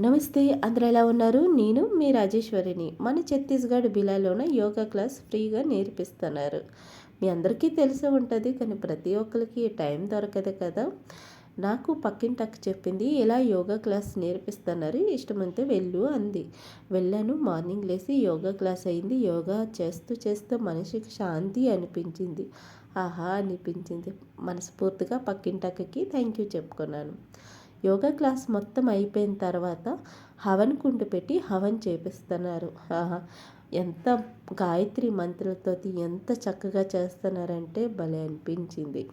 నమస్తే, అందరూ ఎలా ఉన్నారు? నేను మీ రాజేశ్వరిని. మన ఛత్తీస్గఢ్ బిలాలోన యోగా క్లాస్ ఫ్రీగా నేర్పిస్తున్నారు. మీ అందరికీ తెలిసే ఉంటుంది, కానీ ప్రతి ఒక్కరికి టైం దొరకదు కదా. నాకు పక్కింటక్క చెప్పింది, ఇలా యోగా క్లాస్ నేర్పిస్తున్నారు, ఇష్టమైతే వెళ్ళు అంది. వెళ్ళాను. మార్నింగ్ లేచి యోగా క్లాస్ అయింది. యోగా చేస్తూ చేస్తూ మనిషికి శాంతి అనిపించింది. ఆహా అనిపించింది. మనస్ఫూర్తిగా పక్కింటక్కకి థ్యాంక్ యూ చెప్పుకున్నాను. యోగా క్లాస్ మొత్తం అయిపోయిన తర్వాత హవన్ కుండు పెట్టి హవన్ చేపిస్తున్నారు. ఎంత గాయత్రి మంత్రాలతో ఎంత చక్కగా చేస్తున్నారంటే భలే అనిపించింది.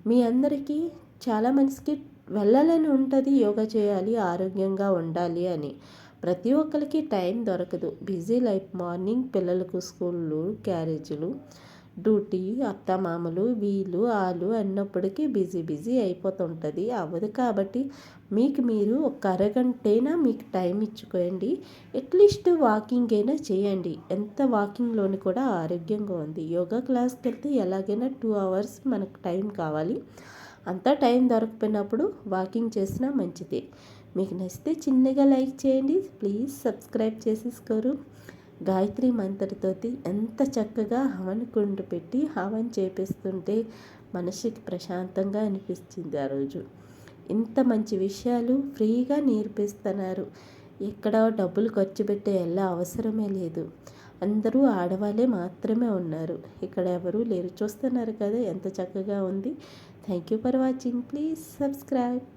మీ అందరికీ చాలా మందికి వెళ్ళాలని ఉంటుంది, యోగా చేయాలి, ఆరోగ్యంగా ఉండాలి అని. ప్రతి ఒక్కరికి టైం దొరకదు. Busy life. మార్నింగ్ పిల్లలకు స్కూళ్ళు, క్యారేజీలు, డ్యూటీ, అత్తమామలు, వీళ్ళు వాళ్ళు అన్నప్పటికీ బిజీ అయిపోతుంటుంది. అవ్వదు. కాబట్టి మీకు మీరు ఒక అరగంటైనా మీకు టైం ఇచ్చుకోండి. అట్లీస్ట్ వాకింగ్ అయినా చేయండి. ఎంత వాకింగ్లోని కూడా ఆరోగ్యంగా ఉంది. యోగా క్లాస్కి వెళ్తే ఎలాగైనా 2 hours మనకు టైం కావాలి. అంతా టైం దొరకపోయినప్పుడు వాకింగ్ చేసినా మంచిదే. మీకు నచ్చితే చిన్నగా లైక్ చేయండి. ప్లీజ్ సబ్స్క్రైబ్ చేసేసుకోరు. గాయత్రి మంత్రతోటి ఎంత చక్కగా హవన్ కుండు పెట్టి హవన్ చేపిస్తుంటే మనసుకి ప్రశాంతంగా అనిపించింది. ఆ రోజు ఇంత మంచి విషయాలు ఫ్రీగా నేర్పిస్తున్నారు. ఎక్కడ డబ్బులు ఖర్చు పెట్టే ఎలా అవసరమే లేదు. అందరూ ఆడవాళ్ళే మాత్రమే ఉన్నారు, ఇక్కడ ఎవరూ లేరు. చూస్తున్నారు కదా ఎంత చక్కగా ఉంది. Thank you for watching. Please subscribe.